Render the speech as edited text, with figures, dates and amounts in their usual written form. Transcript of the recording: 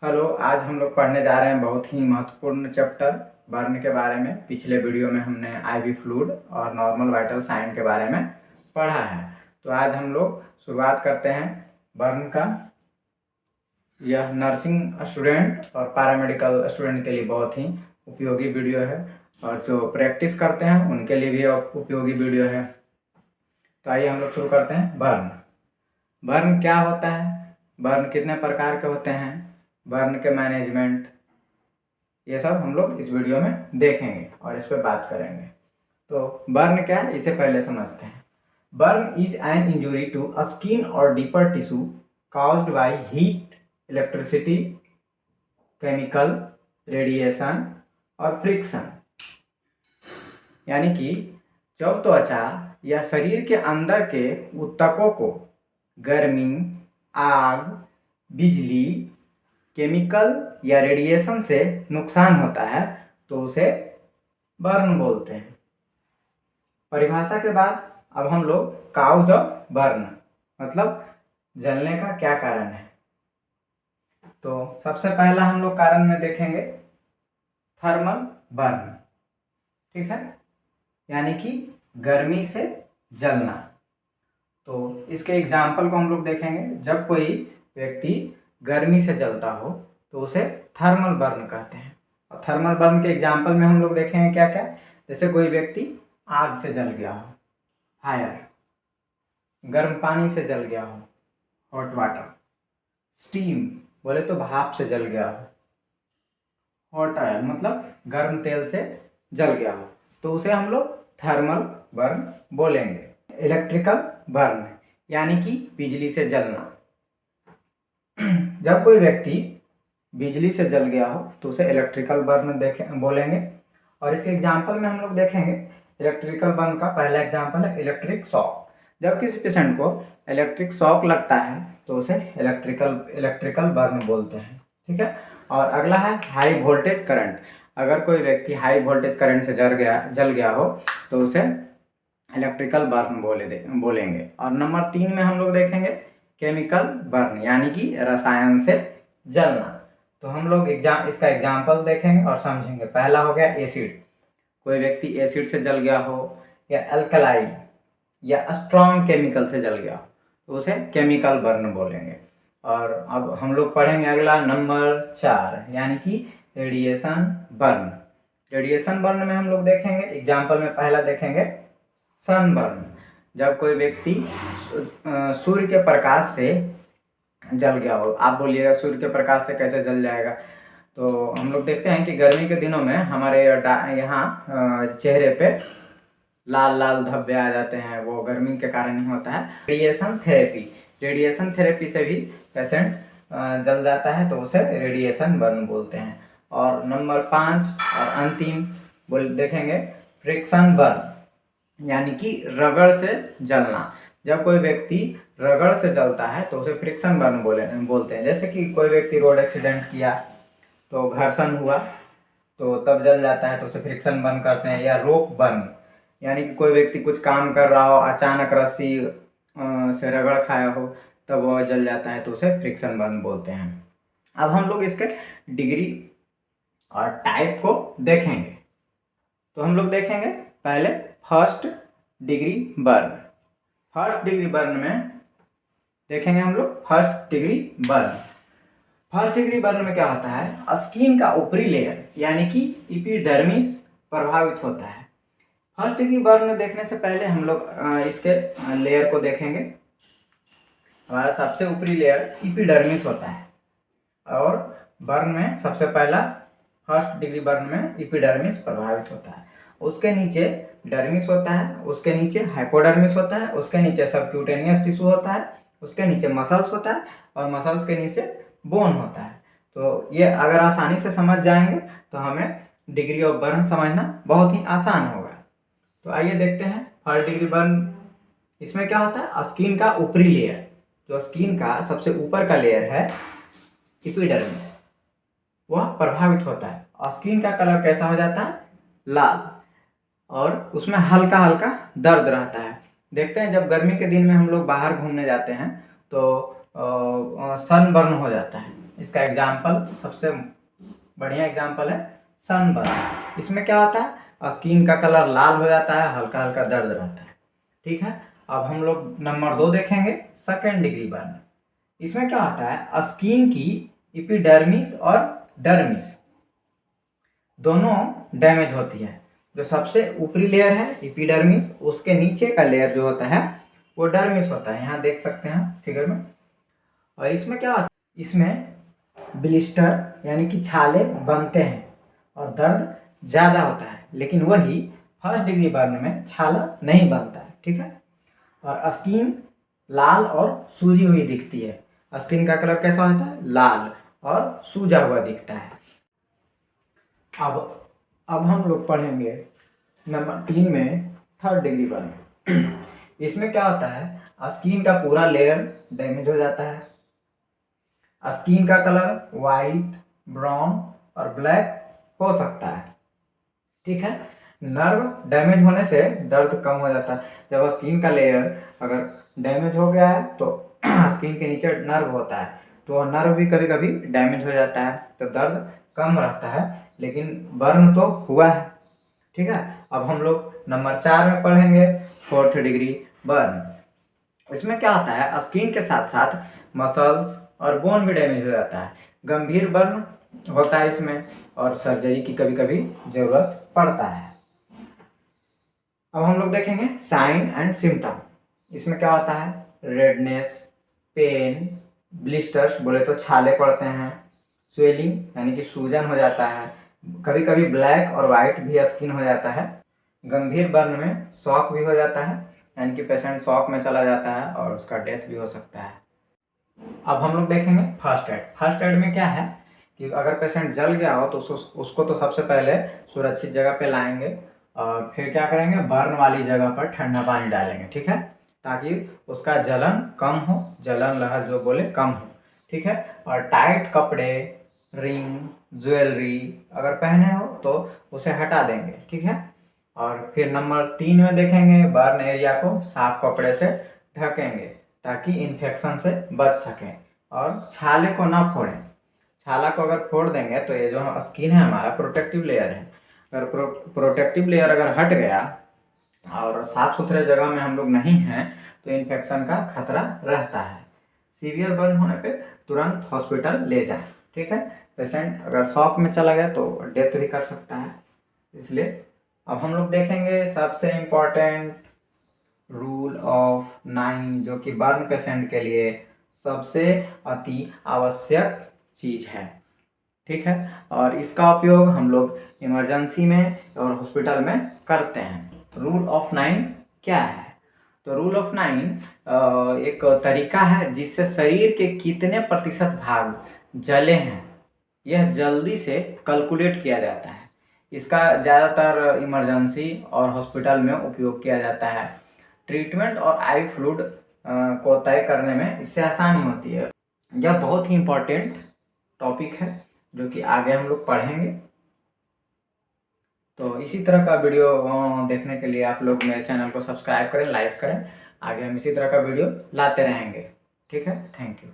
Hello. आज हम लोग पढ़ने जा रहे हैं बहुत ही महत्वपूर्ण चैप्टर बर्न के बारे में। पिछले वीडियो में हमने आईवी फ्लूइड और नॉर्मल वाइटल साइन के बारे में पढ़ा है। तो आज हम लोग शुरुआत करते हैं बर्न का। यह नर्सिंग स्टूडेंट और पैरामेडिकल स्टूडेंट के लिए बहुत ही उपयोगी वीडियो है और जो प्रैक्टिस करते हैं उनके लिए भी उपयोगी वीडियो है। तो आइए हम लोग शुरू करते हैं। बर्न बर्न क्या होता है, बर्न कितने प्रकार के होते हैं, बर्न के मैनेजमेंट, ये सब हम लोग इस वीडियो में देखेंगे और इस पर बात करेंगे। तो बर्न क्या है इसे पहले समझते हैं। Burn is an injury to a skin और deeper tissue caused by heat, electricity, chemical, radiation और फ्रिक्शन। यानी कि जब त्वचा या शरीर के अंदर के ऊतकों को गर्मी, आग, बिजली, केमिकल या रेडिएशन से नुकसान होता है तो उसे बर्न बोलते हैं। परिभाषा के बाद अब हम लोग काउज ऑफ बर्न मतलब जलने का क्या कारण है। तो सबसे पहला हम लोग कारण में देखेंगे थर्मल बर्न, ठीक है, यानी कि गर्मी से जलना। तो इसके एग्जाम्पल को हम लोग देखेंगे। जब कोई व्यक्ति गर्मी से जलता हो तो उसे थर्मल बर्न कहते हैं। और थर्मल बर्न के एग्जाम्पल में हम लोग देखेंगे क्या क्या। जैसे कोई व्यक्ति आग से जल गया हो, फायर, गर्म पानी से जल गया हो, हॉट वाटर, स्टीम बोले तो भाप से जल गया हो, हॉट ऑयल मतलब गर्म तेल से जल गया हो तो उसे हम लोग थर्मल बर्न बोलेंगे। इलेक्ट्रिकल बर्न यानी कि बिजली से जलना। जब कोई व्यक्ति बिजली से जल गया हो तो उसे इलेक्ट्रिकल बर्न बोलेंगे। और इसके एग्जाम्पल में हम लोग देखेंगे। इलेक्ट्रिकल बर्न का पहला एग्जाम्पल है इलेक्ट्रिक शॉक। जब किसी पेशेंट को इलेक्ट्रिक शॉक लगता है तो उसे इलेक्ट्रिकल बर्न बोलते हैं, ठीक है। और अगला है हाई वोल्टेज करंट। अगर कोई व्यक्ति हाई वोल्टेज करंट से जल गया हो तो उसे इलेक्ट्रिकल बर्न बोलेंगे। और नंबर 3 में हम लोग देखेंगे केमिकल बर्न यानी कि रसायन से जलना। तो हम लोग इसका एग्जाम्पल देखेंगे और समझेंगे। पहला हो गया एसिड। कोई व्यक्ति एसिड से जल गया हो या अल्कलाई या स्ट्रॉन्ग केमिकल से जल गया हो तो उसे केमिकल बर्न बोलेंगे। और अब हम लोग पढ़ेंगे अगला नंबर 4 यानी कि रेडिएशन बर्न। रेडिएशन बर्न में हम लोग देखेंगे एग्जाम्पल में पहला देखेंगे सनबर्न। जब कोई व्यक्ति सूर्य के प्रकाश से जल गया हो। आप बोलिएगा सूर्य के प्रकाश से कैसे जल जाएगा। तो हम लोग देखते हैं कि गर्मी के दिनों में हमारे यहाँ चेहरे पे लाल लाल धब्बे आ जाते हैं, वो गर्मी के कारण ही होता है। रेडिएशन थेरेपी से भी पेशेंट जल जाता है तो उसे रेडिएशन बर्न बोलते हैं। और नंबर 5 और अंतिम देखेंगे फ्रिक्शन बर्न यानी कि रगड़ से जलना। जब कोई व्यक्ति रगड़ से जलता है तो उसे फ्रिक्शन बर्न बोलते हैं। जैसे कि कोई व्यक्ति रोड एक्सीडेंट किया तो घर्षण हुआ तो तब जल जाता है तो उसे फ्रिक्शन बर्न करते हैं। या रोप बर्न यानी कि कोई व्यक्ति कुछ काम कर रहा हो, अचानक रस्सी से रगड़ खाया हो तब वह जल जाता है तो उसे फ्रिक्शन बर्न बोलते हैं। अब हम लोग इसके डिग्री और टाइप को देखेंगे। तो हम लोग देखेंगे पहले first degree burn. First degree burn में देखेंगे हम लोग first degree burn. First degree burn में क्या होता है, स्किन का ऊपरी लेयर यानी कि एपिडर्मिस प्रभावित होता है। फर्स्ट डिग्री बर्न देखने से पहले हम लोग इसके लेयर को देखेंगे। हमारा सबसे ऊपरी लेयर एपिडर्मिस होता है और बर्न में सबसे पहला फर्स्ट डिग्री बर्न में एपिडर्मिस प्रभावित होता है। उसके नीचे डर्मिस होता है, उसके नीचे हाइपोडर्मिस होता है, उसके नीचे सबक्यूटेनियस टिश्यू होता है, उसके नीचे मसल्स होता है और मसल्स के नीचे बोन होता है। तो ये अगर आसानी से समझ जाएंगे तो हमें डिग्री ऑफ बर्न समझना बहुत ही आसान होगा। तो आइए देखते हैं फर्स्ट डिग्री बर्न। इसमें क्या होता है, स्किन का ऊपरी लेयर, जो स्किन का सबसे ऊपर का लेयर है एपिडर्मिस, वह प्रभावित होता है और स्किन का कलर कैसा हो जाता है, लाल, और उसमें हल्का हल्का दर्द रहता है। देखते हैं जब गर्मी के दिन में हम लोग बाहर घूमने जाते हैं तो सनबर्न हो जाता है। इसका एग्जाम्पल, सबसे बढ़िया एग्जाम्पल है सनबर्न। इसमें क्या होता है, स्किन का कलर लाल हो जाता है, हल्का हल्का दर्द रहता है। ठीक है, अब हम लोग नंबर 2 देखेंगे, सेकेंड डिग्री बर्न। इसमें क्या होता है, स्किन की एपिडर्मिस और डर्मिस दोनों डैमेज होती है। जो सबसे ऊपरी लेयर है एपिडर्मिस, उसके नीचे का लेयर जो होता है वो डर्मिस होता है। यहाँ देख सकते हैं फिगर में। और इसमें क्या होता है, इसमें ब्लिस्टर यानी कि छाले बनते हैं और दर्द ज़्यादा होता है। लेकिन वही फर्स्ट डिग्री बर्न में छाला नहीं बनता है। ठीक है, और स्किन लाल और सूजी हुई दिखती है। स्किन का कलर कैसा होता है, लाल और सूजा हुआ दिखता है। अब हम लोग पढ़ेंगे नंबर 3 में थर्ड डिग्री बर्न। इसमें क्या होता है, स्किन का पूरा लेयर डैमेज हो जाता है। स्किन का कलर वाइट, ब्राउन और ब्लैक हो सकता है। ठीक है, नर्व डैमेज होने से दर्द कम हो जाता है। जब स्किन का लेयर अगर डैमेज हो गया है तो स्किन के नीचे नर्व होता है, तो वह नर्व भी कभी कभी डैमेज हो जाता है, तो दर्द कम रहता है, लेकिन बर्न तो हुआ है। ठीक है, अब हम लोग नंबर 4 में पढ़ेंगे फोर्थ डिग्री बर्न। इसमें क्या होता है, स्किन के साथ साथ मसल्स और बोन भी डैमेज हो जाता है। गंभीर बर्न होता है इसमें, और सर्जरी की कभी कभी जरूरत पड़ता है। अब हम लोग देखेंगे साइन एंड सिम्टम। इसमें क्या होता है, रेडनेस, पेन, ब्लिस्टर्स बोले तो छाले पड़ते हैं, स्वेलिंग यानी कि सूजन हो जाता है, कभी कभी ब्लैक और वाइट भी स्किन हो जाता है। गंभीर बर्न में शॉक भी हो जाता है, यानी कि पेशेंट शॉक में चला जाता है और उसका डेथ भी हो सकता है। अब हम लोग देखेंगे फर्स्ट एड। फर्स्ट एड में क्या है कि अगर पेशेंट जल गया हो तो उसको तो सबसे पहले सुरक्षित जगह पे लाएंगे और फिर क्या करेंगे, बर्न वाली जगह पर ठंडा पानी डालेंगे। ठीक है, ताकि उसका जलन कम हो, जलन लहर जो बोले कम हो। ठीक है, और टाइट कपड़े, रिंग, ज्वेलरी अगर पहने हो तो उसे हटा देंगे। ठीक है, और फिर नंबर 3 में देखेंगे, बर्न एरिया को साफ कपड़े से ढकेंगे ताकि इन्फेक्शन से बच सकें, और छाले को ना फोड़ें। छाला को अगर फोड़ देंगे तो ये जो स्किन है हमारा प्रोटेक्टिव लेयर है, अगर प्रोटेक्टिव लेयर अगर हट गया और साफ सुथरे जगह में हम लोग नहीं हैं तो इन्फेक्शन का खतरा रहता है। सीवियर बर्न होने पे तुरंत हॉस्पिटल ले जाएं। ठीक है, पेशेंट अगर शॉक में चला गया तो डेथ भी कर सकता है। इसलिए अब हम लोग देखेंगे सबसे इम्पोर्टेंट रूल ऑफ 9, जो कि बर्न पेशेंट के लिए सबसे अति आवश्यक चीज है। ठीक है, और इसका उपयोग हम लोग इमरजेंसी में और हॉस्पिटल में करते हैं। रूल ऑफ 9 क्या है, तो रूल ऑफ 9 एक तरीका है जिससे शरीर के कितने प्रतिशत भाग जले हैं यह जल्दी से कैलकुलेट किया जाता है। इसका ज़्यादातर इमरजेंसी और हॉस्पिटल में उपयोग किया जाता है। ट्रीटमेंट और आई फ्लूइड को तय करने में इससे आसानी होती है। यह बहुत ही इम्पोर्टेंट टॉपिक है जो कि आगे हम लोग पढ़ेंगे। तो इसी तरह का वीडियो देखने के लिए आप लोग मेरे चैनल को सब्सक्राइब करें, लाइक करें। आगे हम इसी तरह का वीडियो लाते रहेंगे। ठीक है, थैंक यू।